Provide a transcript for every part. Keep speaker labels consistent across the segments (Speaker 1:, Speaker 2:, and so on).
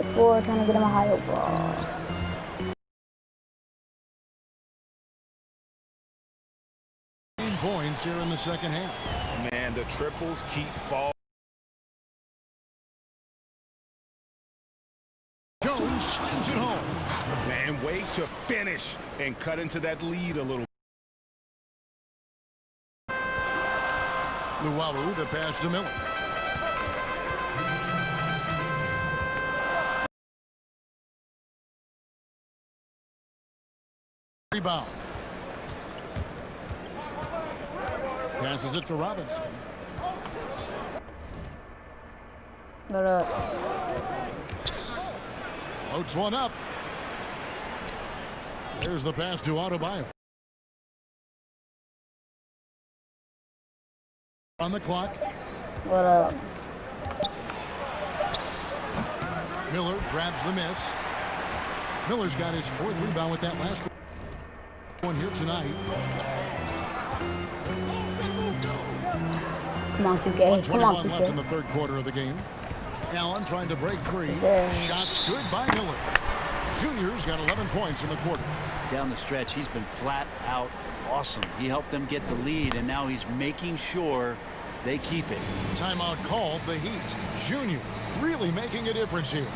Speaker 1: set for trying to get him a higher ball.
Speaker 2: Points here in the second half.
Speaker 3: Man, the triples keep falling.
Speaker 2: Jones slams it home.
Speaker 3: Man, way to finish and cut into that lead a little.
Speaker 2: Luwawu, the pass to Miller. Rebound. Passes it to Robinson. Floats one up. There's the pass to Adebayo. On the clock.
Speaker 1: What up?
Speaker 2: Miller grabs the miss. Miller's got his fourth rebound with that last one here tonight.
Speaker 1: Come on, 2K. Come on, 2K.
Speaker 2: Left in the third quarter of the game. Allen trying to break free. Shots good by Miller. Junior's got 11 points in the quarter.
Speaker 4: Down the stretch, he's been flat out awesome. He helped them get the lead, and now he's making sure they keep it.
Speaker 2: Timeout called. The Heat. Junior really making a difference here.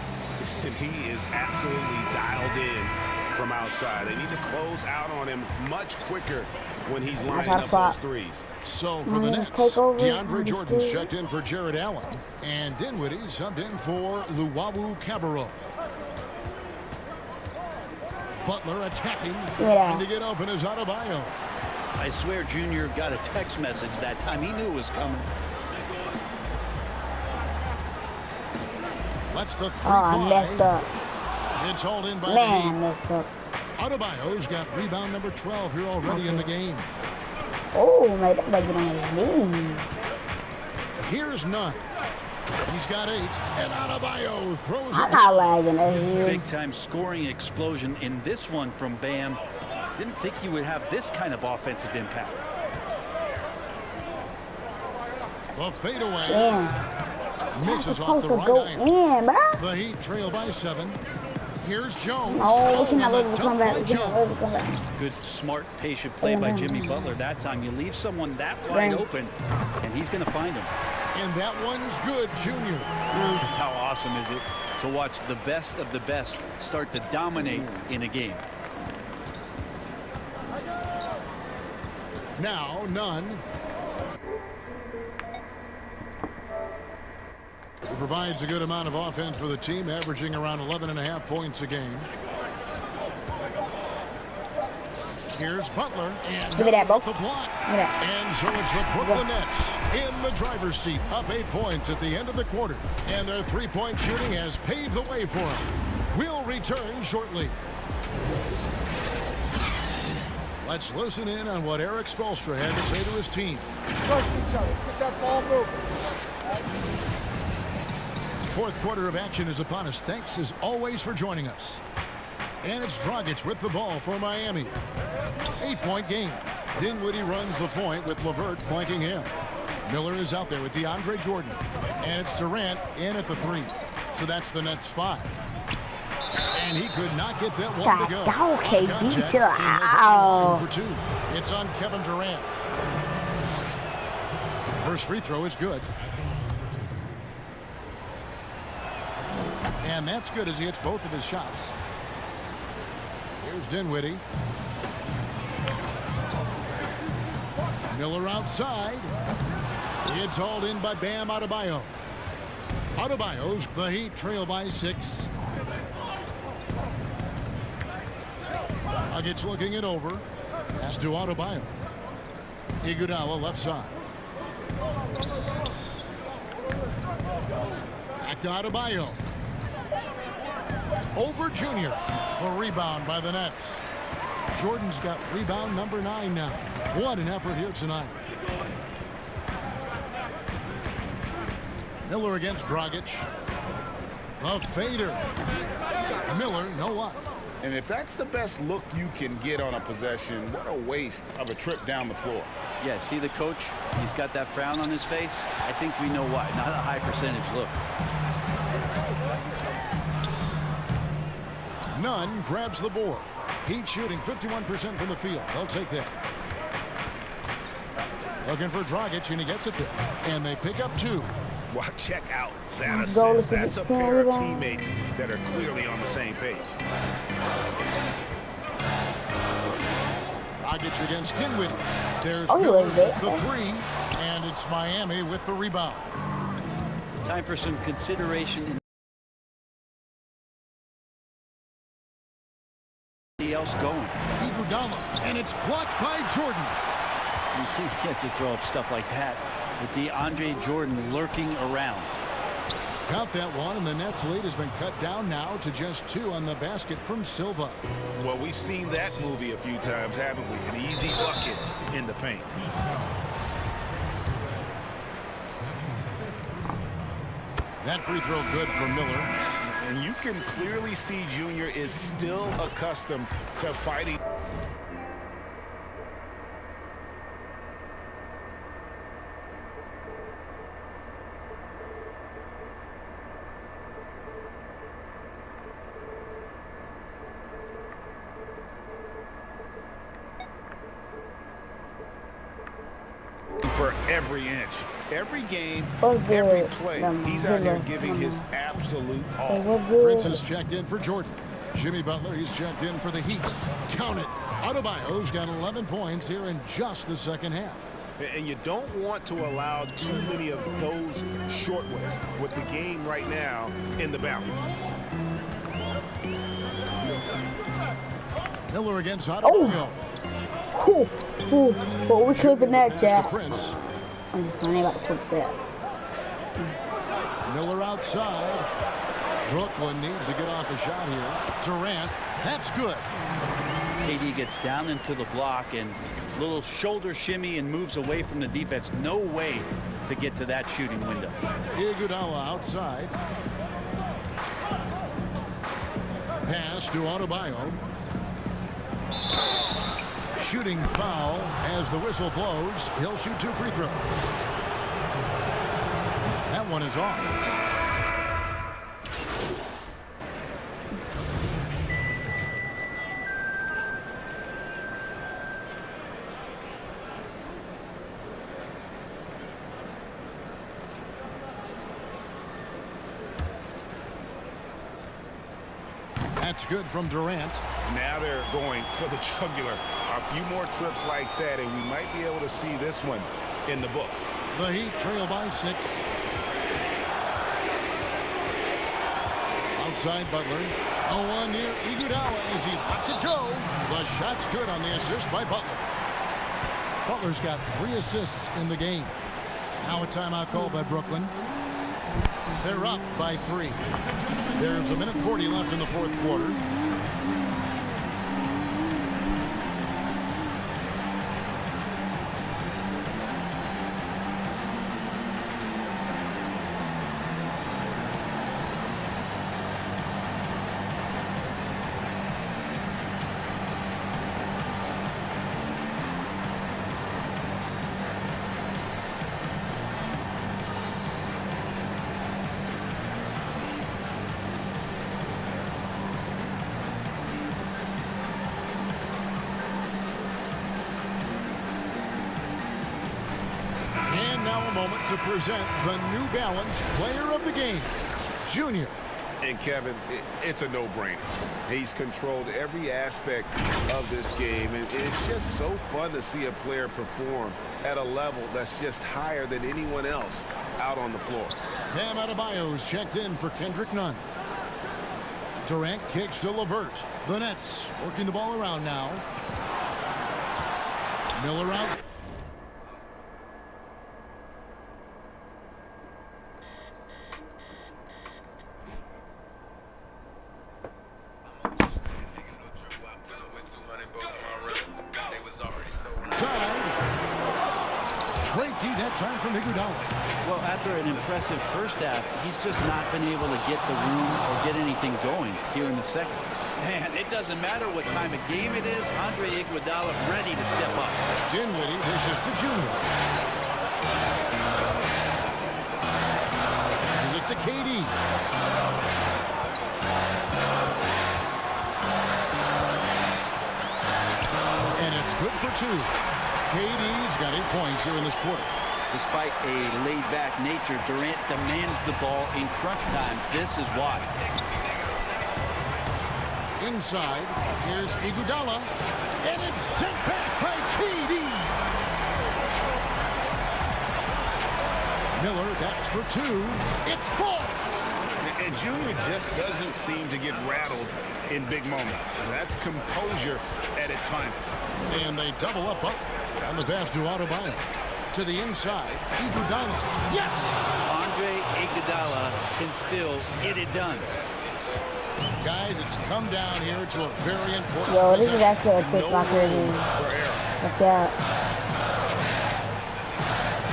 Speaker 3: And he is absolutely dialed in from outside. They need to close out on him much quicker when he's lining up those threes.
Speaker 2: So for the Nets, DeAndre Jordan's checked in for Jared Allen, and Dinwiddie subbed in for Luwawu-Cabarrot. Butler attacking, and to get open is Adebayo.
Speaker 4: I swear Junior got a text message that time. He knew it was coming.
Speaker 2: That's the free fly.
Speaker 1: Messed up.
Speaker 2: It's hauled in by
Speaker 1: Man,
Speaker 2: the Heat.
Speaker 1: messed up.
Speaker 2: Adebayo's got rebound number 12 here already in the game.
Speaker 1: Oh, made that get on his knees.
Speaker 2: Here's Nunn. He's got 8, and Adebayo throws it.
Speaker 1: I'm not lagging at him.
Speaker 4: Big time scoring explosion in this one from Bam. Didn't think he would have this kind of offensive impact.
Speaker 2: The fadeaway.
Speaker 1: Damn.
Speaker 2: Misses off the right
Speaker 1: in, bro.
Speaker 2: The Heat trail by 7. Here's Jones.
Speaker 1: Oh, we cannot let him come back. We cannot let him come back.
Speaker 4: Good, smart, patient play by Jimmy Butler that time. You leave someone that wide open, and he's going to find him.
Speaker 2: And that one's good, Junior.
Speaker 4: Just how awesome is it to watch the best of the best start to dominate in a game.
Speaker 2: Now, Nunn. He provides a good amount of offense for the team, averaging around 11.5 points a game. Here's Butler, and
Speaker 1: give me that, bro.
Speaker 2: the block. And so it's the Brooklyn Nets in the driver's seat, up 8 points at the end of the quarter. And their three-point shooting has paved the way for them. We'll return shortly. Let's listen in on what Eric Spoelstra had to say to his team.
Speaker 5: Trust each other. Let's get that ball moving.
Speaker 2: Fourth quarter of action is upon us. Thanks as always for joining us. And it's Dragic with the ball for Miami. 8-point game. Dinwiddie runs the point with LeVert flanking him. Miller is out there with DeAndre Jordan. And it's Durant in at the 3. So that's the Nets 5. And he could not get that one to go. For 2. It's on Kevin Durant. First free throw is good. And that's good as he hits both of his shots. Here's Dinwiddie. Miller outside. It's hauled in by Bam Adebayo. Adebayo's the Heat trail by 6. Dragic looking it over. Pass to Adebayo. Iguodala left side. Back to Adebayo. Over Junior. The rebound by the Nets. Jordan's got rebound number 9 now. What an effort here tonight. Miller against Dragic. The fader. Miller, no luck.
Speaker 3: And if that's the best look you can get on a possession, what a waste of a trip down the floor.
Speaker 4: Yeah, see the coach? He's got that frown on his face. I think we know why. Not a high percentage look.
Speaker 2: Nunn grabs the board. Heat shooting 51% from the field. They'll take that. Looking for Dragic, and he gets it there. And they pick up 2.
Speaker 3: Well, check out that assist. That's a pair of teammates that are clearly on the same page.
Speaker 2: Dragic against Dinwiddie. There's Miller with the 3, and it's Miami with the rebound.
Speaker 4: Time for some consideration. Anybody else going?
Speaker 2: Iguodala, and it's blocked by Jordan.
Speaker 4: You see, you can't just throw up stuff like that with DeAndre Jordan lurking around.
Speaker 2: Count that one, and the Nets lead has been cut down now to just 2 on the basket from Silva.
Speaker 3: Well, we've seen that movie a few times, haven't we? An easy bucket in the paint.
Speaker 2: That free throw good for Miller.
Speaker 3: And you can clearly see Junior is still accustomed to fighting. For every inch, every game, every play, he's out here giving his absolute all.
Speaker 2: Prince has checked in for Jordan. Jimmy Butler, he's checked in for the Heat. Count it. Adebayo's got 11 points here in just the second half.
Speaker 3: And you don't want to allow too many of those short ones with the game right now in the balance.
Speaker 2: Miller against Adebayo.
Speaker 1: What was the net, Jack?
Speaker 2: Prince.
Speaker 1: I'm funny about to put that.
Speaker 2: Miller outside. Brooklyn needs to get off a shot here. Durant, that's good.
Speaker 4: KD gets down into the block and little shoulder shimmy and moves away from the defense. No way to get to that shooting window.
Speaker 2: Iguodala outside. Pass to Adebayo. Shooting foul as the whistle blows. He'll shoot 2 free throws. That one is off. That's good from Durant.
Speaker 3: Now they're going for the jugular. A few more trips like that, and we might be able to see this one in the books.
Speaker 2: The Heat trail by 6. Outside Butler. A one near Iguodala as he lets it go. The shot's good on the assist by Butler. Butler's got 3 assists in the game. Now a timeout called by Brooklyn. They're up by 3. There's 1:40 left in the 4th quarter. To present the New Balance Player of the Game, Junior.
Speaker 3: And Kevin, it's a no-brainer. He's controlled every aspect of this game, and it's just so fun to see a player perform at a level that's just higher than anyone else out on the floor.
Speaker 2: Bam Adebayo's checked in for Kendrick Nunn. Durant kicks to LeVert. The Nets working the ball around now. Miller out. Time from Iguodala.
Speaker 4: Well, after an impressive first half, he's just not been able to get the room or get anything going here in the second. Man, it doesn't matter what time of game it is. Andre Iguodala ready to step up.
Speaker 2: Dinwiddie dishes to Junior. This is it to KD. for 2. KD's got 8 points here in this quarter.
Speaker 4: Despite a laid-back nature, Durant demands the ball in crunch time. This is why.
Speaker 2: Inside, here's Iguodala, and it's sent back by KD. Miller, that's for 2. It falls.
Speaker 3: And Junior just doesn't seem to get rattled in big moments. That's composure at its finest.
Speaker 2: And they double up on the pass to Adebayo. To the inside, Iguodala. Yes!
Speaker 4: Andre Iguodala can still get it done.
Speaker 2: Guys, it's come down here to a very important
Speaker 1: Yo, this is
Speaker 2: possession.
Speaker 1: actually a TikTok review. What's that?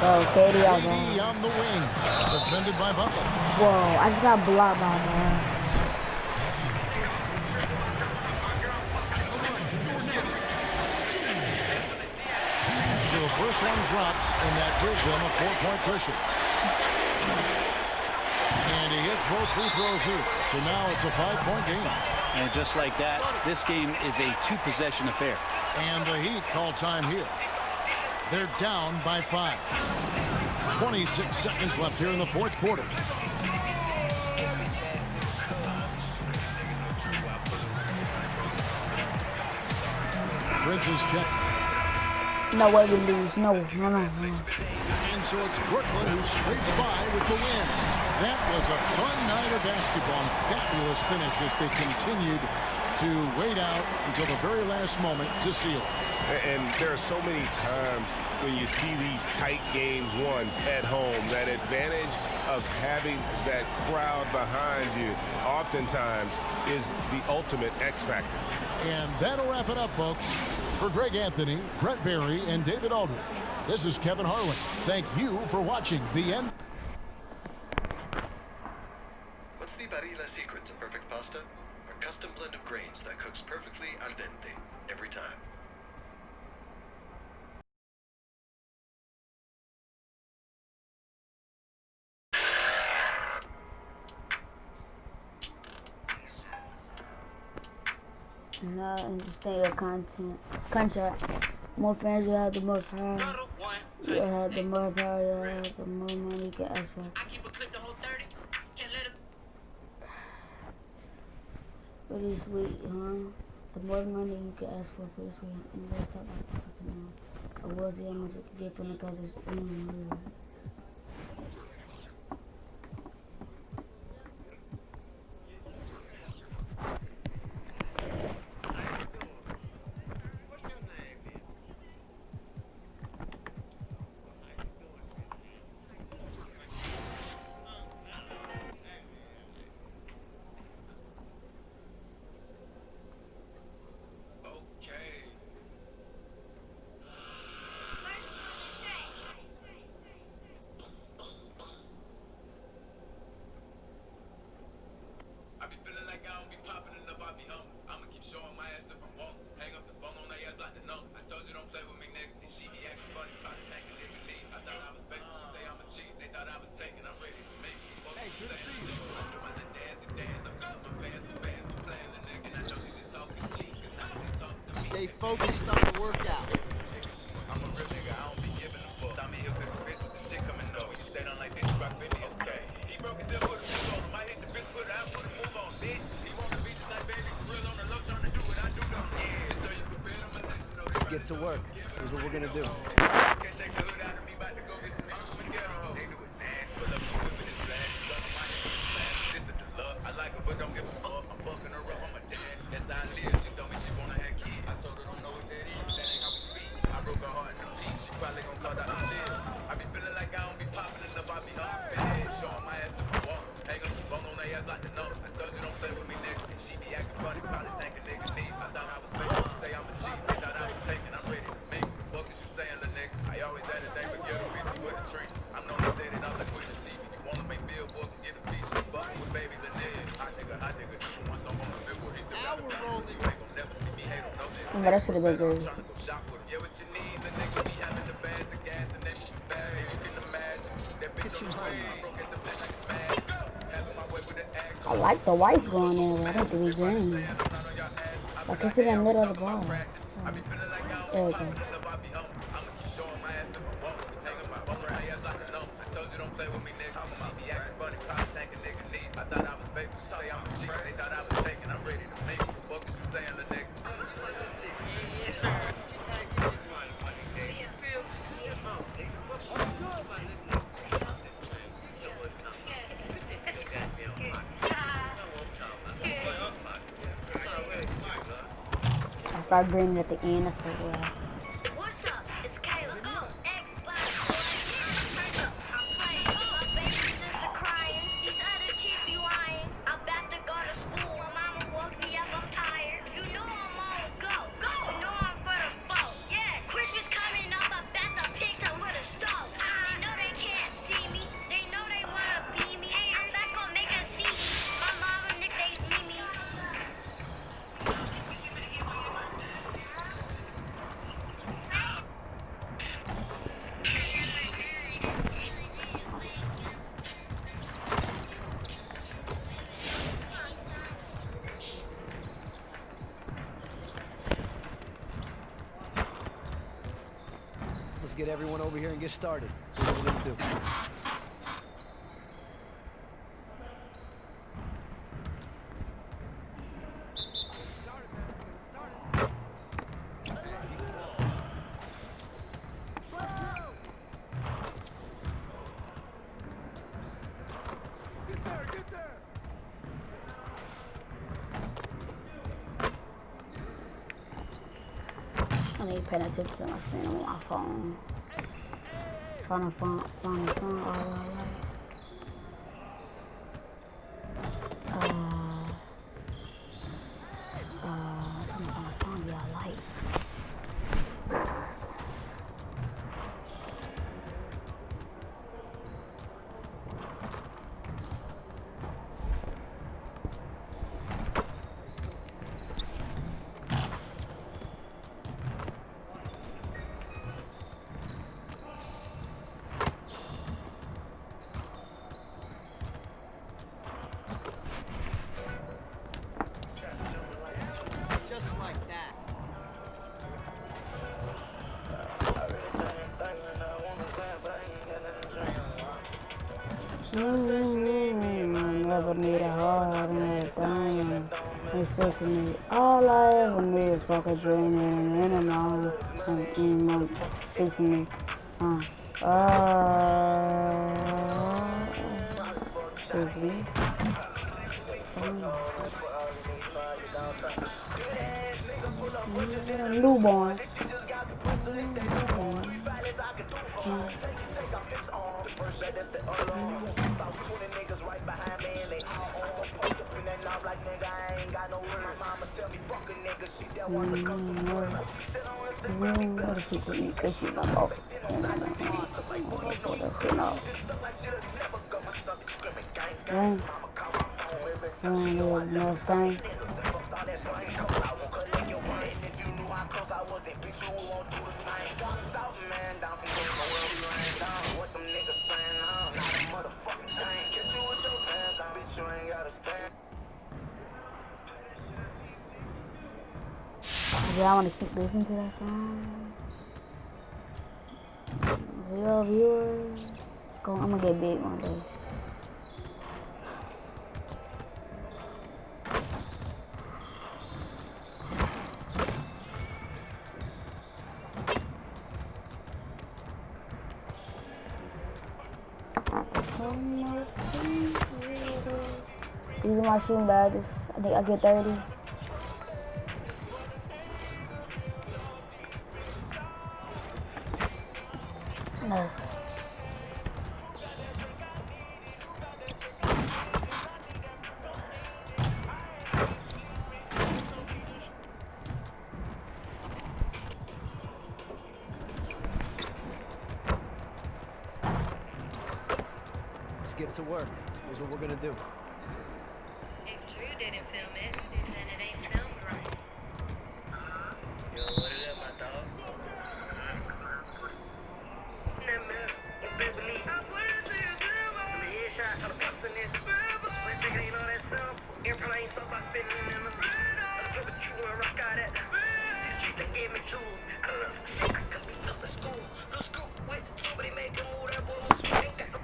Speaker 1: Oh, KD on
Speaker 2: KD on the wing. Defended by Butler.
Speaker 1: Whoa, I just got blocked by man.
Speaker 2: So the first one drops, and that gives them a 4-point cushion. And he hits both free throws here. So now it's a 5-point game.
Speaker 4: And just like that, this game is a 2-possession affair.
Speaker 2: And the Heat call time here. They're down by 5. 26 seconds left here in the fourth quarter. Bridges check.
Speaker 1: No way we lose. No.
Speaker 2: And so it's Brooklyn who scrapes by with the win. That was a fun night of basketball and fabulous finish as they continued to wait out until the very last moment to seal it.
Speaker 3: And there are so many times when you see these tight games won at home, that advantage of having that crowd behind you oftentimes is the ultimate X factor.
Speaker 2: And that'll wrap it up, folks. For Greg Anthony, Brett Barry, and David Aldridge, this is Kevin Harlan. Thank you for watching the end.
Speaker 6: What's the Barilla secret to perfect pasta? A custom blend of grains that cooks perfectly al dente every time.
Speaker 1: Not understand your contract. More fans you have, the more power. You have the more power you have, the more money you can ask for.
Speaker 7: I keep a clip the whole 30. Can't let him.
Speaker 1: Pretty sweet, huh? The more money you can ask for, pretty sweet. And let's talk about that tomorrow. I will see how much you can get from the cousins.
Speaker 8: Stay focused on the workout.
Speaker 6: I'm a real nigga, I don't be giving a fuck. I'm here with the bitch with the shit coming up. When you stay down like this, you rock 50, okay. He broke his hip with a move on. Might hit the bitch with it, I put a move on, bitch. He want to be just like baby, for real on the low, trying to do what I do, though. Yeah, so you prepare them and listen, though.
Speaker 8: Let's get to work. Here's what we're gonna do.
Speaker 6: Can't take the hood out of me, about to go get some extra Madero. They do it nasty, pull up the whip and it's flash. Love my nigga, it's flash. This is the love. I like her, but don't give a fuck. I'm fucking her up, I'm a dad. That's how I live. She told me she wanna have kids. I told her don't know what that is. That ain't how we speak. I broke her heart in a piece. She probably gon' cut out the steel. I be feeling like I don't be popping enough. I be up bad. Showing my ass to the wall. Hang up some bone on their ass like the numb. I told you don't play with me, nigga. And she be acting funny, probably thinking niggas need. I thought I was fake. Say I'm a cheat. They thought I was taking. I'm ready to make. What the fuck is you saying, little nigga? I always had a day with ghetto bitches with a tree. I'm known to say that I'm like Queen Steve. If you wanna make billboards and get a piece of buck with baby the nigga. Hot nigga. Even once I'm on the billboard, he still got a bang. You ain't gon' never see me hate on no nigga.
Speaker 1: But that should have been good.
Speaker 6: Tryna go shop with him. Yeah, what you need, the nigga be having the bags, the gas, and then you bag. You can imagine that bitch on the way. Broke at the back like a bag. Having my way with the act.
Speaker 1: I like the white going there, but I don't think he's green. Like, it's in the middle of the ball.
Speaker 6: I be feeling like I don't
Speaker 1: There we go. I start greening at the end. That's so well.
Speaker 9: What's up? It's Kayla. Go. Xbox boy. Turn up. I'm playing. My baby sister crying. These other kids be lying. I'm about to go to school. My mama woke me up. I'm tired. You know I'm on go. Go. You know I'm for the foe. Yeah. Christmas coming up. I'm about to pick her with a stove. They know they can't see me. They know they wanna be me. I'm not gonna make her see me. My mama nicknames Mimi.
Speaker 8: Let's get everyone over here and get started. Here's what we're gonna do.
Speaker 1: I need to pay attention to my screen on my phone. Find a phone all the way. I'm trying to find a phone y'all like.
Speaker 8: Just like that.
Speaker 1: Never need a heart and everything. It's just me. All I ever need is fuck a dream and an arm. And it's me. Excuse me. Newborn. Yeah, I want to keep listening to that song. 0 viewers. I'm gonna get big one day. These are my shooting badges. I think I get 30. Nice.
Speaker 8: Let's get to work. Here's what we're gonna do.
Speaker 7: If Drew didn't film it, then it ain't filmed right. Yo, what it is, my dog?
Speaker 6: They gave me tools. I learned from shit I could be up in school. No school with somebody making move that boy was sweet. Ain't got no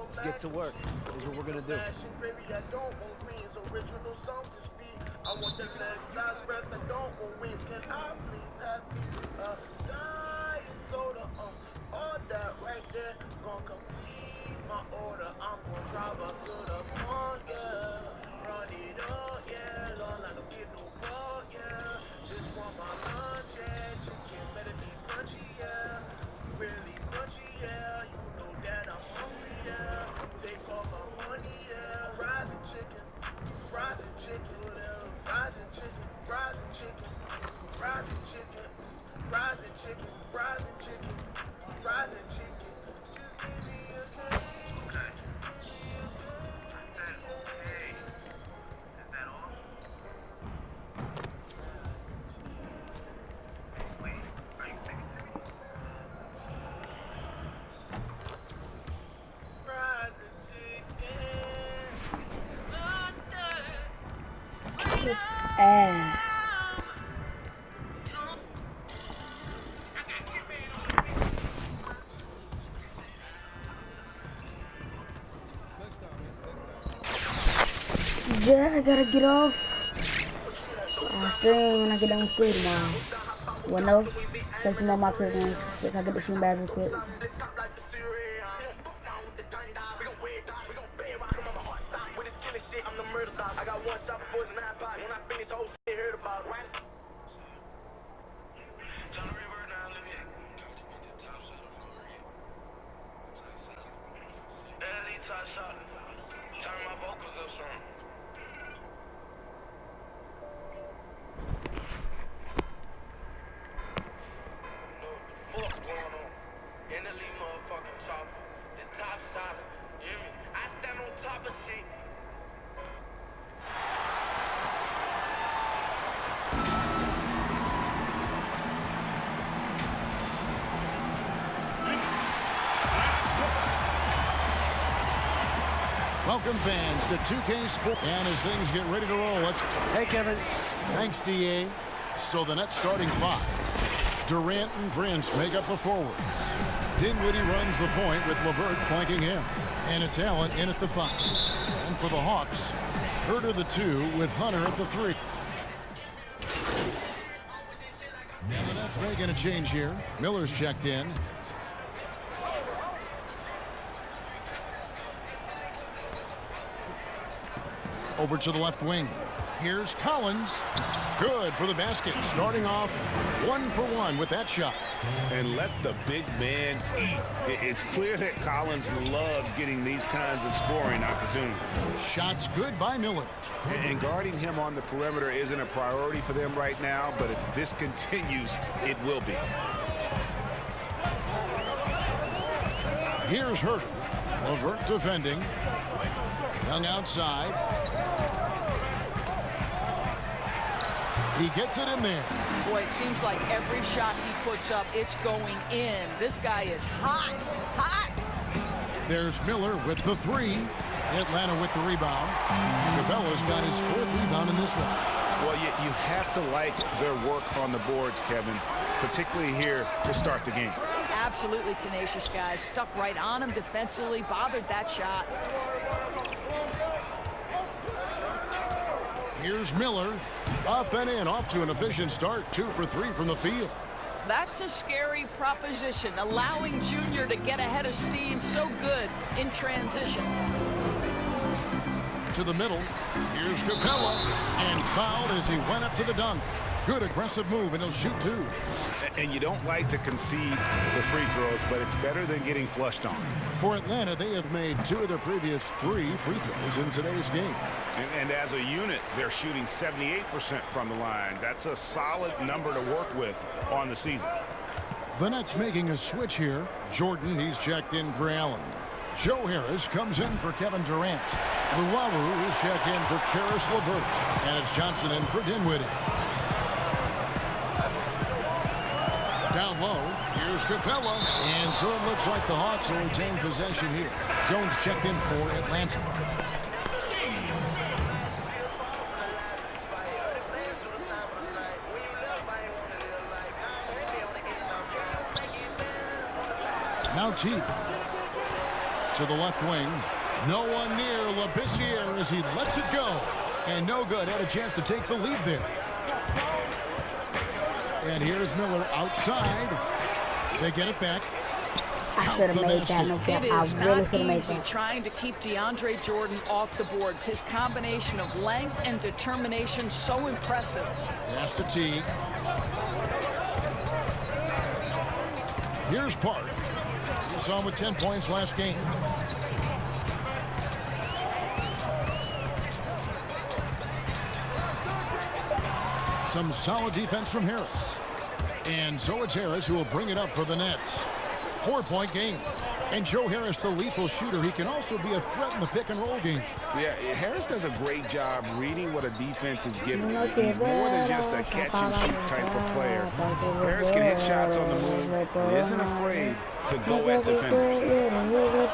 Speaker 8: Let's get to work. Here's what we're gonna do.
Speaker 6: I don't want greens, original song to speak. I want the legs, size breath, I don't want wings. Can I please have me diet soda? All that right there, gonna complete my order. I'm gonna drive up to the front, yeah. Run it up, yeah. Lord, I don't get no fuck, yeah. Just want my lunch, yeah. Chicken better be crunchy, yeah. Really crunchy, yeah. You know that I'm hungry, yeah. Take all my money, yeah. Fries and chicken, fries and chicken, fries and chicken, fries and chicken, fries and chicken, fries and chicken, fries and chicken, fries and chicken. Just give me a cake. Okay. I said okay. Is that all? Wait, are you singing to me? Fries and chicken.
Speaker 1: It's ass. Yeah, I gotta get off. I'll stream when I get done with school tomorrow. Well, no, play some more of my prisons. If I get the shooting badge real quick.
Speaker 6: I got one shot before it's 9 pot. When I finish, whole shit heard about it. Turn my vocals up some. Know what the fuck going on? In the lead motherfucking chopper. The top shot. You hear me? I stand on top of shit.
Speaker 2: Welcome, fans, to 2K Sports. And as things get ready to roll, let's...
Speaker 8: Hey, Kevin.
Speaker 2: Thanks, D.A. So the Nets starting five. Durant and Prince make up the forward. Dinwiddie runs the point with LeVert flanking him. And it's Allen in at the 5. And for the Hawks, Herter the 2 with Hunter at the 3. And the Nets making a change here. Miller's checked in. Over to the left wing. Here's Collins. Good for the basket. Starting off 1 for 1 with that shot.
Speaker 3: And let the big man eat. It's clear that Collins loves getting these kinds of scoring opportunities.
Speaker 2: Shots good by Miller.
Speaker 3: And guarding him on the perimeter isn't a priority for them right now, but if this continues, it will be.
Speaker 2: Here's Herter. LeVert defending. Young outside. He gets it in there.
Speaker 10: Boy, it seems like every shot he puts up, it's going in. This guy is hot, hot.
Speaker 2: There's Miller with the three. Atlanta with the rebound. Cabella's got his 4th rebound in this one.
Speaker 3: Well, you have to like their work on the boards, Kevin, particularly here to start the game.
Speaker 10: Absolutely tenacious, guys. Stuck right on him defensively, bothered that shot.
Speaker 2: Here's Miller. Up and in, off to an efficient start. 2 for 3 from the field.
Speaker 10: That's a scary proposition, allowing Junior to get ahead of steam so good in transition.
Speaker 2: To the middle. Here's Capella. And fouled as he went up to the dunk. Good aggressive move, and he'll shoot 2.
Speaker 3: And you don't like to concede the free throws, but it's better than getting flushed on.
Speaker 2: For Atlanta, they have made 2 of their previous 3 free throws in today's game.
Speaker 3: And as a unit, they're shooting 78% from the line. That's a solid number to work with on the season.
Speaker 2: The Nets making a switch here. Jordan, he's checked in for Allen. Joe Harris comes in for Kevin Durant. Luwawu is checked in for Karis LeVert. And it's Johnson in for Dinwiddie. Down low, here's Capella. And so it looks like the Hawks will retain possession here. Jones checked in for Atlanta. Now Teague to the left wing. No one near Labissiere as he lets it go. And no good. Had a chance to take the lead there. And here's Miller outside. They get it back.
Speaker 1: I should have made that. No cap.
Speaker 10: It
Speaker 1: I
Speaker 10: is
Speaker 1: really
Speaker 10: not
Speaker 1: should have made
Speaker 10: easy
Speaker 1: that.
Speaker 10: trying to keep DeAndre Jordan off the boards. His combination of length and determination so impressive.
Speaker 2: Pass to Teague. Here's Park. You saw him with 10 points last game. Some solid defense from Harris. And so it's Harris who will bring it up for the Nets. 4-point game. And Joe Harris, the lethal shooter, he can also be a threat in the pick-and-roll game.
Speaker 3: Yeah, Harris does a great job reading what a defense is giving him. He's more than just a catch-and-shoot type of player. Harris can hit shots on the move and isn't afraid to go at defenders.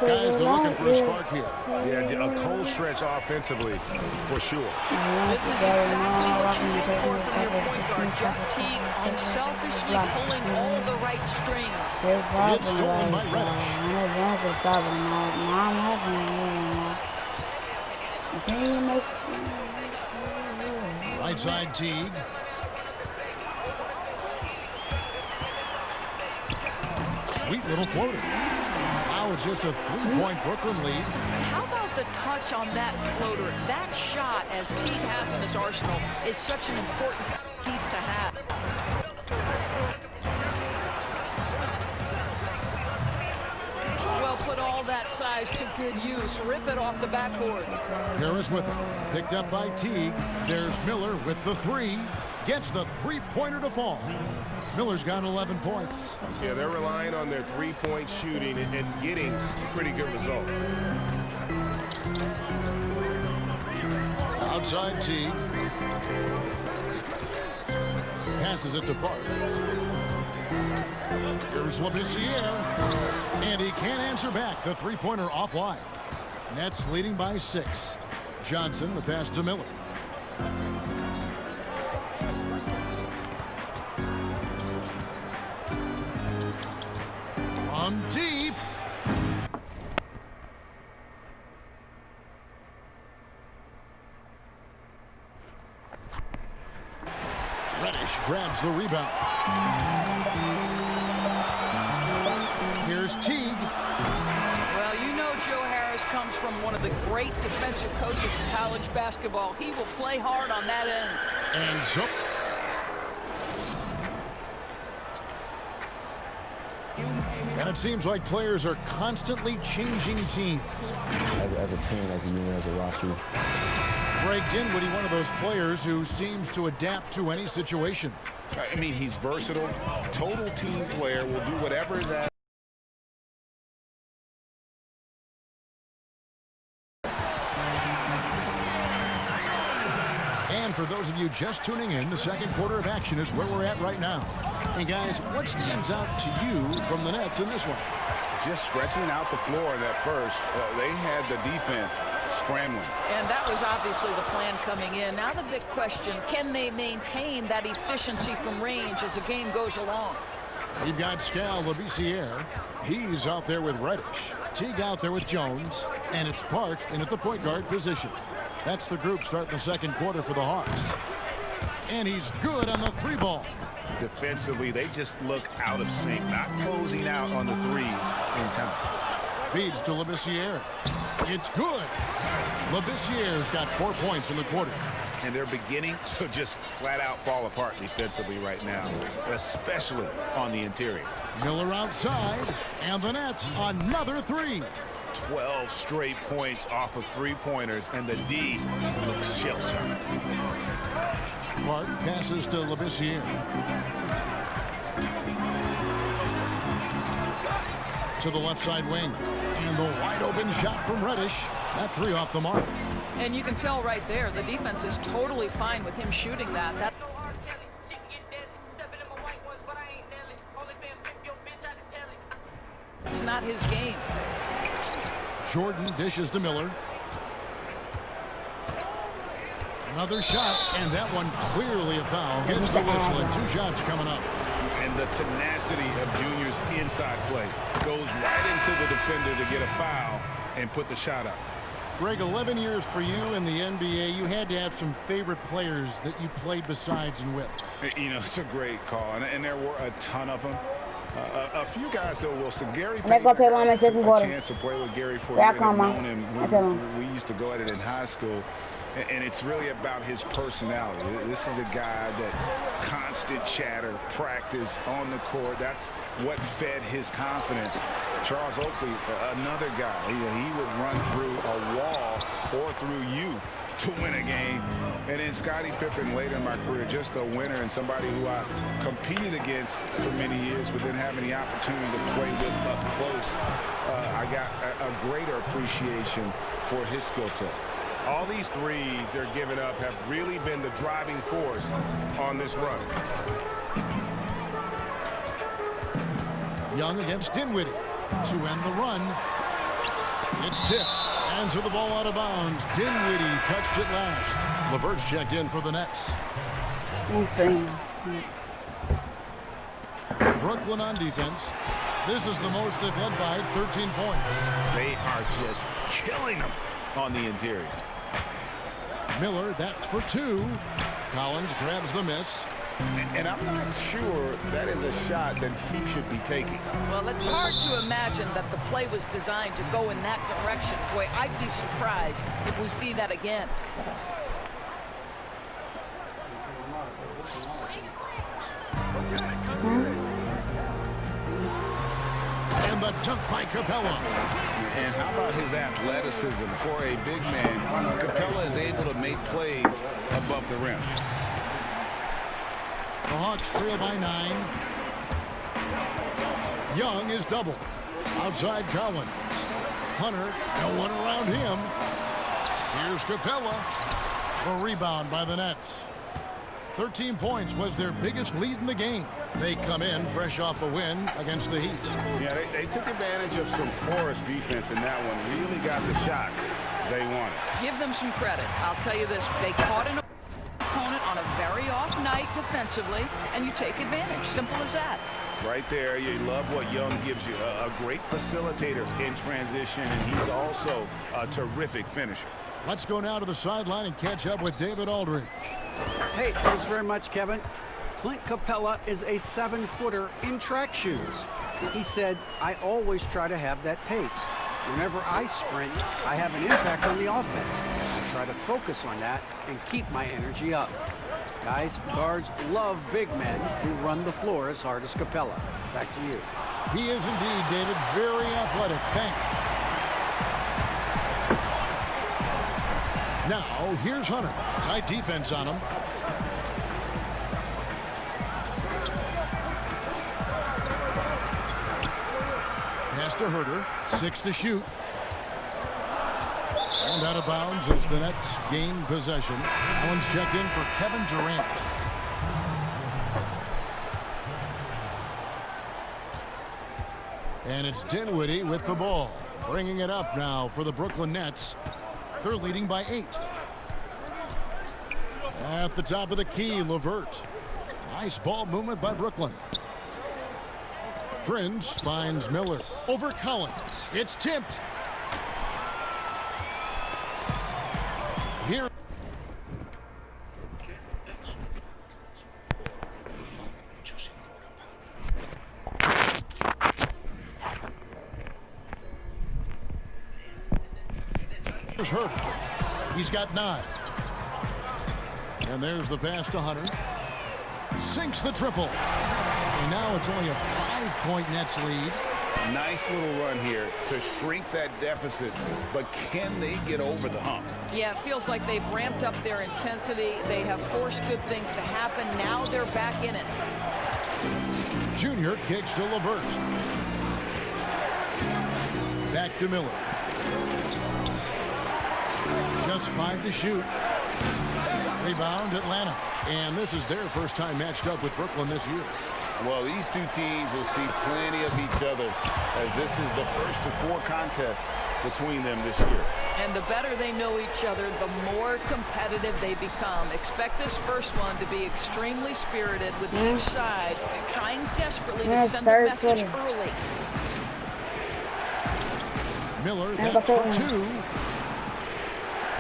Speaker 2: Guys are looking for a spark here.
Speaker 3: Yeah, a cold stretch offensively, for sure.
Speaker 10: This is exactly what you look for from your point guard. Jeff Teague unselfishly pulling all the right strings.
Speaker 2: It's stolen by Reddish. Right side Teague. Sweet little floater. Now it's just a 3-point Brooklyn lead.
Speaker 10: How about the touch on that floater? That shot, as Teague has in his arsenal, is such an important piece to have. Well, put all that size to good use. Rip it off the backboard.
Speaker 2: Harris with it. Picked up by Teague. There's Miller with the 3. Gets the 3-pointer to fall. Miller's got 11 points.
Speaker 3: Yeah, they're relying on their 3-point shooting and getting pretty good results.
Speaker 2: Outside Teague. Passes it to Park. Here's Labissiere. And he can't answer back. The 3-pointer offline. Nets leading by 6. Johnson, the pass to Miller. From deep. Reddish grabs the rebound. Here's Teague.
Speaker 10: Well, you know Joe Harris comes from one of the great defensive coaches in college basketball. He will play hard on that end.
Speaker 2: And so and it seems like players are constantly changing teams.
Speaker 11: As a team, as a unit, as a roster.
Speaker 2: Greg Dinwiddie, one of those players who seems to adapt to any situation.
Speaker 3: I mean, he's versatile, total team player, will do whatever is asked.
Speaker 2: And for those of you just tuning in, the second quarter of action is where we're at right now. And guys, what stands out to you from the Nets in this one?
Speaker 3: just stretching out the floor at first. They had the defense scrambling.
Speaker 10: And that was obviously the plan coming in. Now the big question, can they maintain that efficiency from range as the game goes along?
Speaker 2: You've got Skal Labissiere. He's out there with Reddish. Teague out there with Jones. And it's Park in at the point guard position. That's the group starting the second quarter for the Hawks. And he's good on the three ball.
Speaker 3: Defensively, they just look out of sync, not closing out on the threes in time.
Speaker 2: Feeds to Labissiere. It's good. Labissiere's got 4 points in the quarter.
Speaker 3: And they're beginning to just flat out fall apart defensively right now, especially on the interior.
Speaker 2: Miller outside, and the Nets another three.
Speaker 3: 12 straight points off of three-pointers, and the D looks shell-shocked.
Speaker 2: Park passes to Labissiere. To the left side wing. And the wide open shot from Reddish. That three off the mark.
Speaker 10: And you can tell right there, the defense is totally fine with him shooting that. It's not his game.
Speaker 2: Jordan dishes to Miller. Another shot, and that one clearly a foul. Gets the whistle, and 2 shots coming up.
Speaker 3: And the tenacity of Junior's inside play goes right into the defender to get a foul and put the shot up.
Speaker 2: Greg, 11 years for you in the NBA. You had to have some favorite players that you played besides and with.
Speaker 3: You know, it's a great call, and there were a ton of them. A few guys, though, Wilson. Gary Payton,
Speaker 1: took a
Speaker 3: chance to play with Gary for a year. I've known him. We used to go at it in high school. And it's really about his personality. This is a guy that constant chatter, practice on the court. That's what fed his confidence. Charles Oakley, another guy. He would run through a wall or through you to win a game. And then Scottie Pippen later in my career, just a winner and somebody who I competed against for many years, but then having the opportunity to play with up close, I got a greater appreciation for his skill set. All these threes they're giving up have really been the driving force on this run.
Speaker 2: Young against Dinwiddie to end the run. It's tipped. And to the ball out of bounds. Dinwiddie touched it last. LeVert's checked in for the Nets. Brooklyn on defense. This is the most they've led by 13 points.
Speaker 3: They are just killing them on the interior.
Speaker 2: Miller, that's for 2. Collins grabs the miss.
Speaker 3: And I'm not sure that is a shot that he should be taking.
Speaker 10: Well, it's hard to imagine that the play was designed to go in that direction. Boy, I'd be surprised if we see that again.
Speaker 2: And the dunk by Capella.
Speaker 3: And how about his athleticism for a big man? Capella is able to make plays above the rim.
Speaker 2: The Hawks trail by 9. Young is double. Outside Collins. Hunter, no one around him. Here's Capella. The rebound by the Nets. 13 points was their biggest lead in the game. They come in fresh off a win against the Heat.
Speaker 3: Yeah, they took advantage of some porous defense in that one. Really got the shots they wanted.
Speaker 10: Give them some credit. I'll tell you this. They caught an opponent on a very off night defensively, and you take advantage. Simple as that.
Speaker 3: Right there, you love what Young gives you. A great facilitator in transition, and he's also a terrific finisher.
Speaker 2: Let's go now to the sideline and catch up with David Aldridge.
Speaker 12: Hey, thanks very much, Kevin. Clint Capella is a 7-footer in track shoes. He said, I always try to have that pace. Whenever I sprint, I have an impact on the offense. I try to focus on that and keep my energy up. Guys, guards love big men who run the floor as hard as Capella. Back to you.
Speaker 2: He is indeed, David, very athletic. Thanks. Now, here's Hunter. Tight defense on him. Pass to Herter. 6 to shoot. And out of bounds as the Nets gain possession. Allen's checked in for Kevin Durant. And it's Dinwiddie with the ball. Bringing it up now for the Brooklyn Nets. They're leading by 8. At the top of the key, LeVert. Nice ball movement by Brooklyn. Prince finds Miller over Collins. It's tipped. Here. Here's Hurt. He's got 9. And there's the pass to Hunter. Sinks the triple. And now it's only a 5-point Nets lead.
Speaker 3: Nice little run here to shrink that deficit, but can they get over the hump?
Speaker 10: Yeah, it feels like they've ramped up their intensity. They have forced good things to happen. Now they're back in it.
Speaker 2: Junior kicks to LeVert. Back to Miller. Just 5 to shoot. Rebound Atlanta. And this is their first time matched up with Brooklyn this year.
Speaker 3: Well, these two teams will see plenty of each other, as this is the first of 4 contests between them this year.
Speaker 10: And the better they know each other, the more competitive they become. Expect this first one to be extremely spirited, with each side trying desperately to send a message early.
Speaker 2: Miller, that's for 2.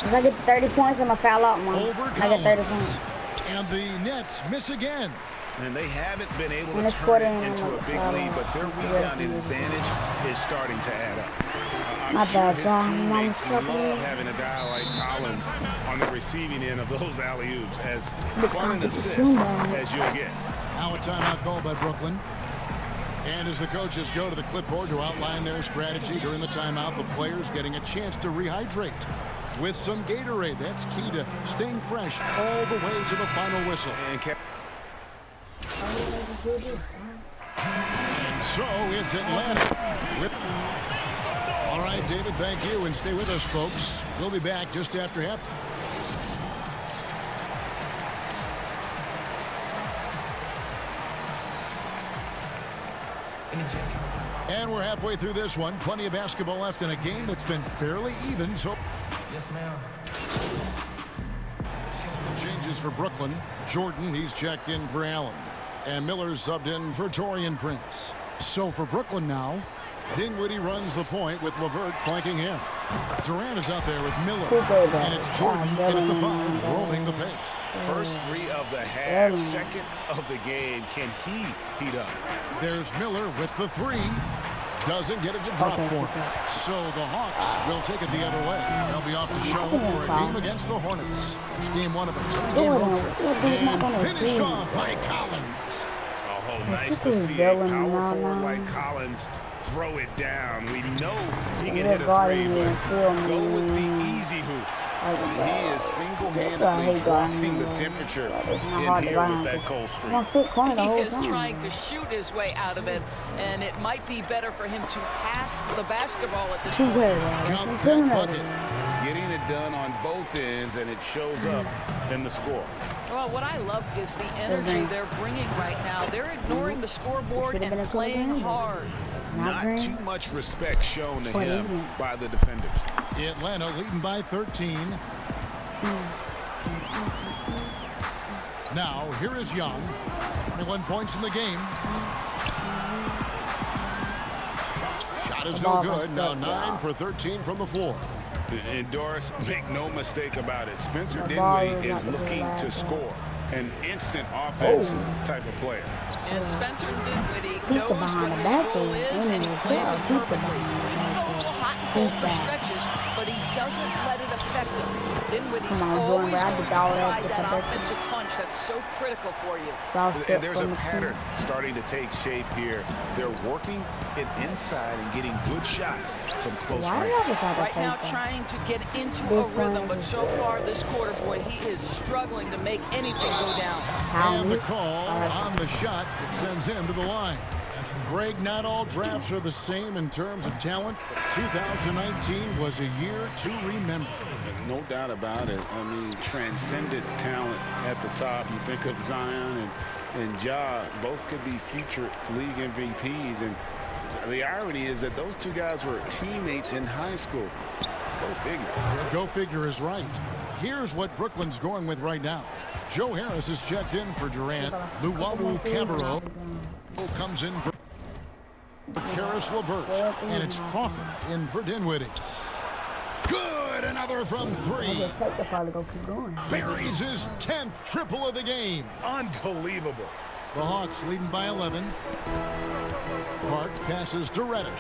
Speaker 1: If I get 30 points, I'm going to foul out, man. I get 30 points.
Speaker 2: And the Nets miss again.
Speaker 3: And they haven't been able to turn it into a big lead, but their rebounding advantage is starting to add up. I'm sure his teammates love having a guy like Collins on the receiving end of those alley-oops, as fun an assist as you'll get.
Speaker 2: Now a timeout called by Brooklyn. And as the coaches go to the clipboard to outline their strategy during the timeout, the players getting a chance to rehydrate with some Gatorade. That's key to staying fresh all the way to the final whistle. And so it's Atlanta. All right, David, thank you, and stay with us, folks. We'll be back just after half. And we're halfway through this one. Plenty of basketball left in a game that's been fairly even. So
Speaker 13: yes, ma'am.
Speaker 2: Changes for Brooklyn. Jordan, he's checked in for Allen. And Miller's subbed in for Taurean Prince. So for Brooklyn now, Dinwiddie runs the point with LeVert flanking him. Durant is out there with Miller. And it's Jordan in at the 5, roaming the paint.
Speaker 3: First 3 of the half, second of the game. Can he heat up?
Speaker 2: There's Miller with the 3. Doesn't get it to drop for him. So the Hawks will take it the other way. They'll be off to Charlotte for a game against the Hornets. It's game 1 of a 3-game road trip. And finished off by Collins.
Speaker 3: Oh, nice to see a power forward like Collins throw it down. We know he can hit a 3, but go with the easy hoop. He is single-handedly dropping the temperature in here with that cold streak.
Speaker 10: He is trying to shoot his way out of it, and it might be better for him to pass the basketball at this point.
Speaker 3: Getting it done on both ends, and it shows up in the score.
Speaker 10: Well, what I love is the energy they're bringing right now. They're ignoring the scoreboard and playing hard.
Speaker 3: Not too much respect shown to him by the defenders.
Speaker 2: Atlanta leading by 13. Now, here is Young. 21 points in the game. Shot is no good. Now 9 for 13 from the floor.
Speaker 3: And Doris, make no mistake about it. Spencer Dinwiddie is looking to score. An instant offense type of player.
Speaker 10: And Spencer Dinwiddie knows what his role is, and he plays it perfectly. He can go a little hot and cold for stretches, but he doesn't let it affect him. Dinwiddie's always going to provide that offensive punch that's so critical for you.
Speaker 3: And there's a pattern starting to take shape here. They're working it inside and getting good shots from close range.
Speaker 10: Right now trying to get into a rhythm, but so far this quarter, boy, he is struggling to make anything go down.
Speaker 2: And the call on the shot that sends him to the line. Greg, not all drafts are the same in terms of talent. 2019 was a year to remember.
Speaker 3: No doubt about it. I mean, transcendent talent at the top. You think of Zion and Ja, both could be future league MVPs. And The irony is that those two guys were teammates in high school. Go figure.
Speaker 2: Yeah, go figure is right. Here's what Brooklyn's going with right now. Joe Harris is checked in for Durant. Luwawu Cabarro comes in for Karis LeVert. And it's Crawford in for Dinwiddie. Good, another from three. Buries his 10th triple of the game.
Speaker 3: Unbelievable.
Speaker 2: The Hawks leading by 11. Clark passes to Reddish.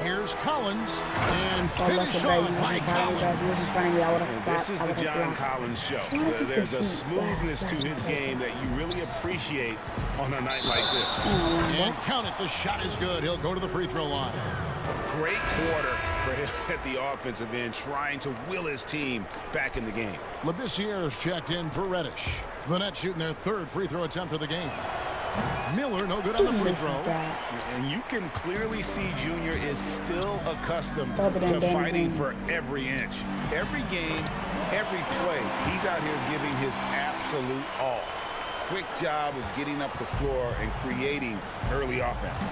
Speaker 2: Here's Collins, and finished off by Collins.
Speaker 3: This is the John Collins show. There's a smoothness to his game that you really appreciate on a night like this.
Speaker 2: And count it, the shot is good. He'll go to the free throw line.
Speaker 3: Great quarter for him at the offensive end, trying to will his team back in the game.
Speaker 2: Labissiere's checked in for Reddish. The Nets shooting their 3rd free throw attempt of the game. Miller no good on the free throw.
Speaker 3: And you can clearly see Junior is still accustomed to fighting for every inch. Every game, every play, he's out here giving his absolute all. Quick job of getting up the floor and creating early offense.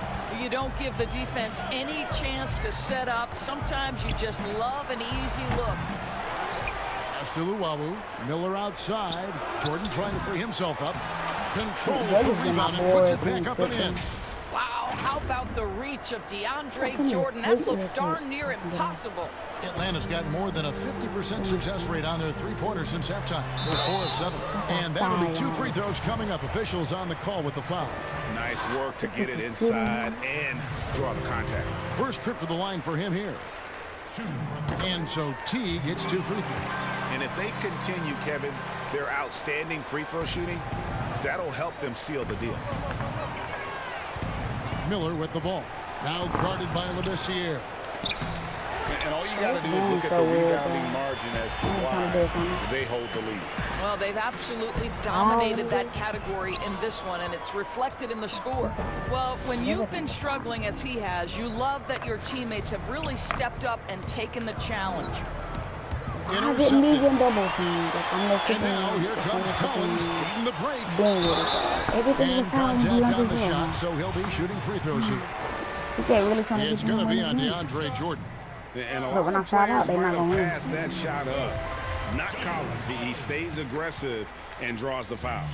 Speaker 10: You don't give the defense any chance to set up. Sometimes you just love an easy look.
Speaker 2: Pass to Luwawu. Miller outside. Jordan trying to free himself up. Controls the rebound and puts it back up and in.
Speaker 10: Wow, how about the reach of DeAndre Jordan? That looked darn near impossible.
Speaker 2: Atlanta's got more than a 50% success rate on their three-pointers since halftime. They're 4 of 7. And that'll be 2 free throws coming up. Officials on the call with the foul.
Speaker 3: Nice work to get it inside and draw the contact.
Speaker 2: First trip to the line for him here. And so Teague gets 2 free throws.
Speaker 3: And if they continue, Kevin, their outstanding free throw shooting, that'll help them seal the deal.
Speaker 2: Miller with the ball. Now guarded by Labissiere.
Speaker 3: And all you got to do is look at the rebounding margin as to why they hold the lead.
Speaker 10: Well, they've absolutely dominated that category in this one, and it's reflected in the score. Well, when you've been struggling as he has, you love that your teammates have really stepped up and taken the challenge.
Speaker 2: Intercepted. And now here comes Collins leading the break. And contact on the shot, so he'll be shooting free throws here. It's going to be on DeAndre Jordan.
Speaker 3: And a lot of players might have passed that shot up. Not Collins. He stays aggressive and draws the foul.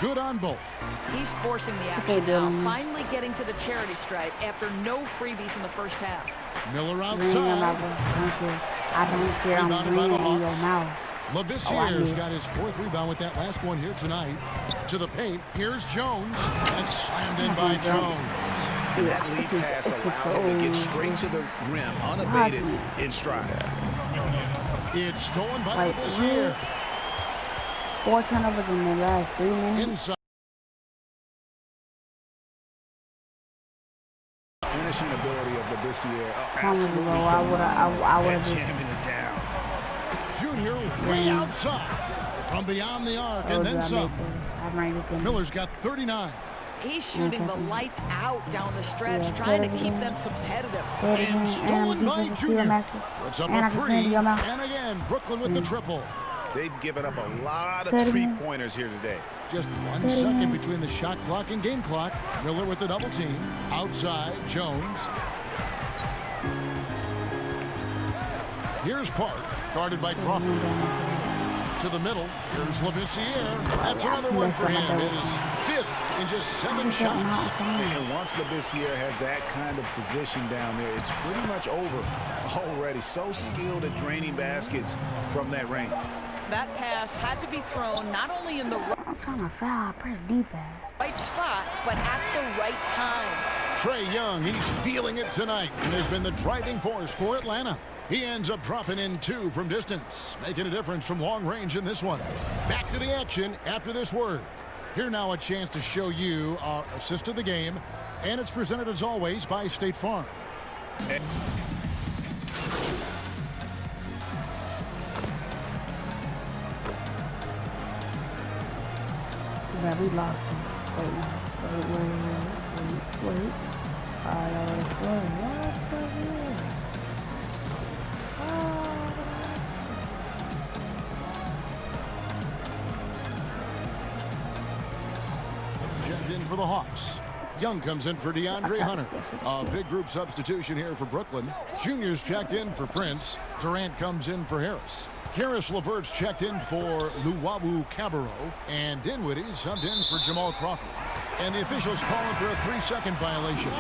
Speaker 2: Good on both.
Speaker 10: He's forcing the action now, finally getting to the charity stripe after no freebies in the first half.
Speaker 2: Miller outside. Rebounded by the Hawks. Labissiere's got his 4th rebound with that last one here tonight. To the paint. Here's Jones. And slammed in by Jones.
Speaker 3: And that lead pass allowed him to get straight to the rim, unabated in stride.
Speaker 2: It's stolen by Labissiere.
Speaker 1: 4 turnovers in the last 3 minutes.
Speaker 2: Inside.
Speaker 3: Finishing ability of Labissiere.
Speaker 1: I would have
Speaker 3: jamming it down.
Speaker 2: Junior way outside from beyond the arc and then some. Miller's got 39.
Speaker 10: He's shooting the lights out down the stretch, trying to keep them competitive.
Speaker 2: And stolen by Junior. Puts up a 3. And again, Brooklyn with the triple.
Speaker 3: They've given up a lot of three-pointers here today.
Speaker 2: Just 1 second between the shot clock and game clock. Miller with the double team. Outside, Jones. Here's Park, guarded by Crawford. To the middle, here's Labissiere. That's another one for him. His 5th in just 7 shots.
Speaker 3: And once Labissiere has that kind of position down there, it's pretty much over already. So skilled at draining baskets from that range.
Speaker 10: That pass had to be thrown not only in the right spot, but at the right time.
Speaker 2: Trae Young, he's feeling it tonight, and has been the driving force for Atlanta. He ends up dropping in 2 from distance, making a difference from long range in this one. Back to the action after this word. Here now a chance to show you our assist of the game, and it's presented as always by State Farm.
Speaker 1: Yeah, we lost him. Wait.
Speaker 2: subbed in for the Hawks. Young comes in for DeAndre Hunter. A big group substitution here for Brooklyn. Junior's checked in for Prince. Durant comes in for Harris. Karis LeVert's checked in for Luwawu Cabarro. And Dinwiddie subbed in for Jamal Crawford. And the officials calling for a 3-second violation.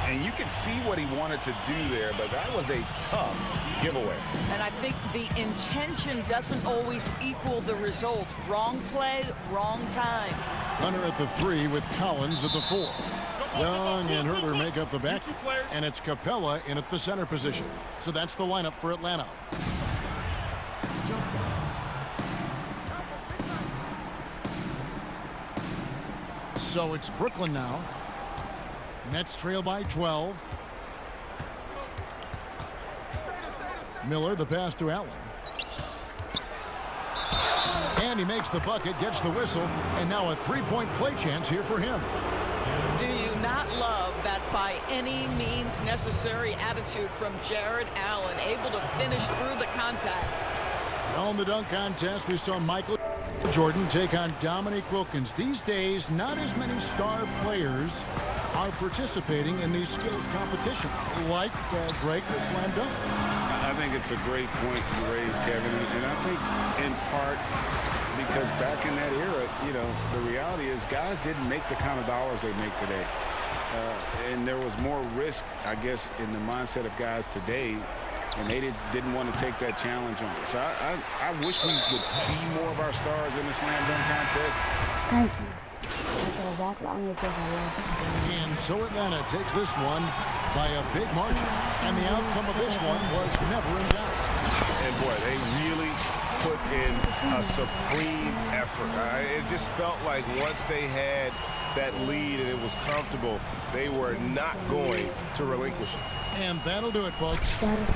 Speaker 3: And you could see what he wanted to do there, but that was a tough giveaway.
Speaker 10: And I think the intention doesn't always equal the result. Wrong play, wrong time.
Speaker 2: Hunter at the 3 with Collins at the 4. Young and Herter make up the back, and it's Capella in at the center position. So that's the lineup for Atlanta. So it's Brooklyn now. Nets trail by 12. Miller, the pass to Allen. And he makes the bucket, gets the whistle, and now a three-point play chance here for him.
Speaker 10: Do you not love that by any means necessary attitude from Jared Allen, able to finish through the contact?
Speaker 2: On the dunk contest, we saw Michael Jordan take on Dominique Wilkins. These days, not as many star players are participating in these skills competitions, like Greg the slam dunk.
Speaker 3: I think it's a great point you raised, Kevin, and I think in part because back in that era, you know, the reality is guys didn't make the kind of dollars they make today. And there was more risk, I guess, in the mindset of guys today, and they didn't want to take that challenge on. So I wish we would see more of our stars in the slam dunk contest.
Speaker 1: Thank you.
Speaker 2: And so Atlanta takes this one by a big margin, and the outcome of this one was never in doubt.
Speaker 3: And boy, they really put in a supreme effort. It just felt like once they had that lead and it was comfortable, they were not going to relinquish it.
Speaker 2: And that'll do it, folks.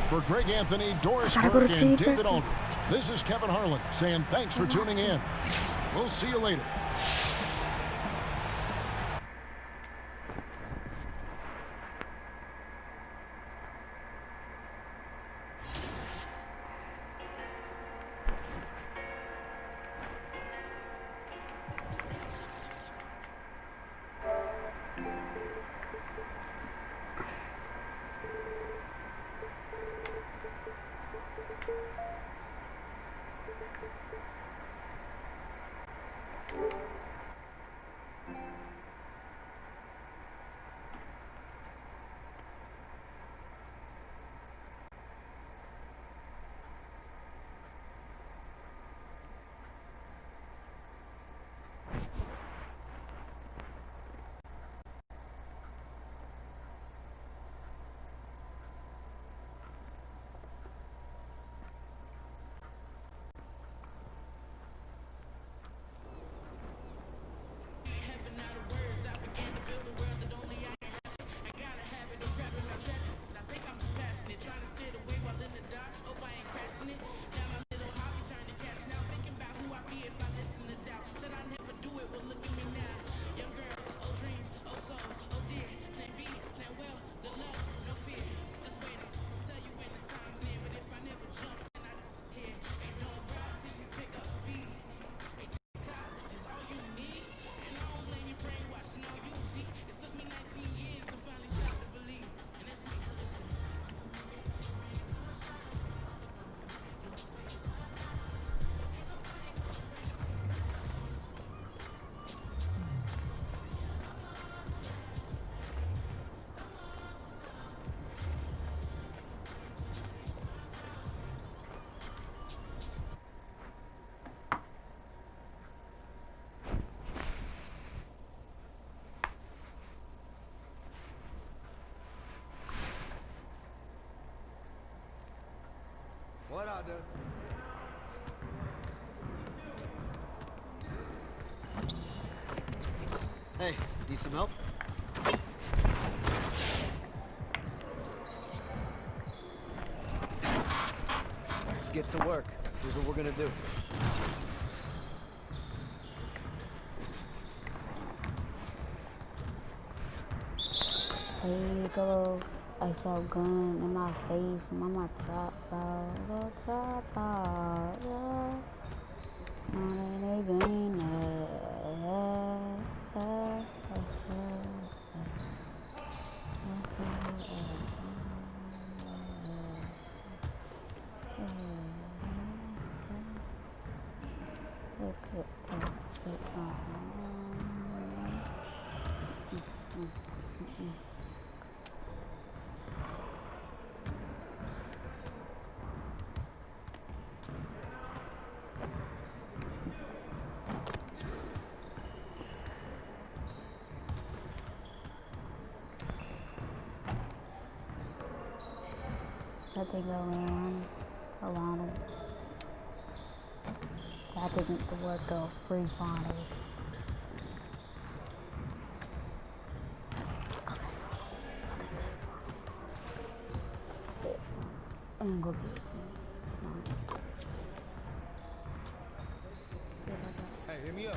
Speaker 2: For Greg Anthony, Doris Burke, and David Aldridge, this is Kevin Harlan saying thanks for tuning in. We'll see you later.
Speaker 8: What I do? Hey, need some help? Let's get to work. Here's what we're gonna do.
Speaker 1: Hey, go. I saw a gun in my face. Mama top out, yeah. Not anything, yeah. Let they go around them. I think it's the work of free finals. And go get it.
Speaker 13: Hey, hit me up.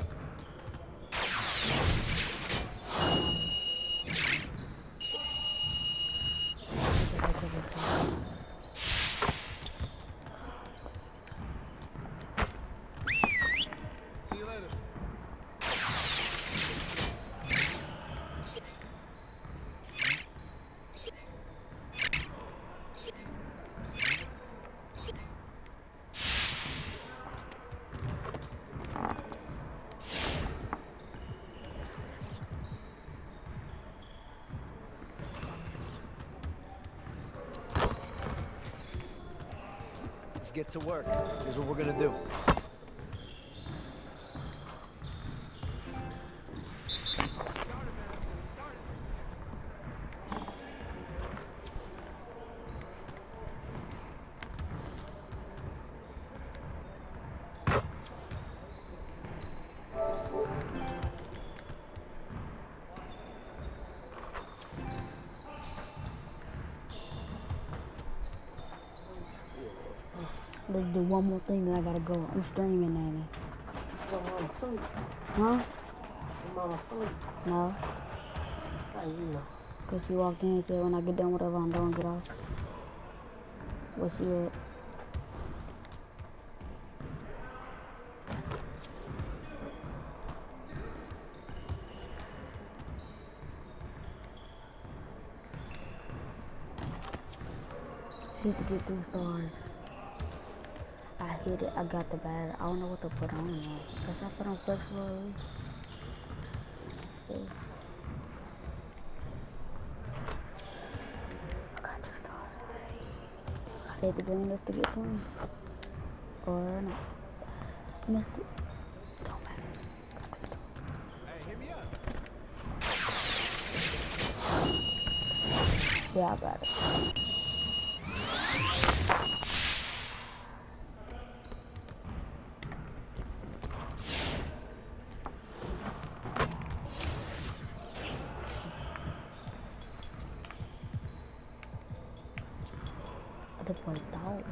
Speaker 13: See you later.
Speaker 8: Let's get to work. Here's what we're gonna do.
Speaker 1: Let's do one more thing, then I gotta go. I'm streaming, Nanny. Huh? No. How you know? Cause she walked in and said when I get done whatever I'm doing, get off. What's she at? Hit to get 3 stars. I hit it, I got the bag. I don't know what to put on now. Cause I put on flexible. See? I got 2 stars. I hit the green list to get 20. Or not. Missed it. Don't matter.
Speaker 13: Hey, hit me up.
Speaker 1: Yeah, I got it. The boy dog.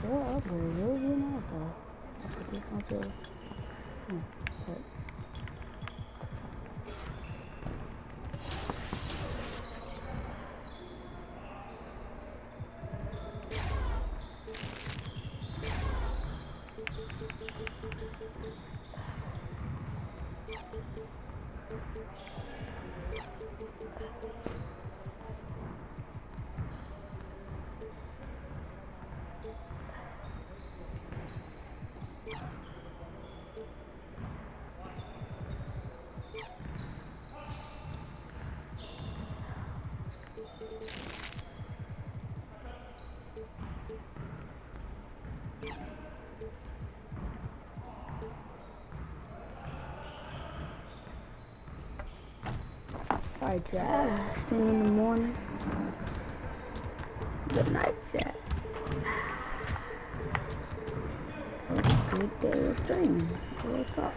Speaker 1: What upgrade? Where is he now, though? I put this on to. But alright, chat. See you in the morning. Good night, chat. Good day of streaming. We'll talk.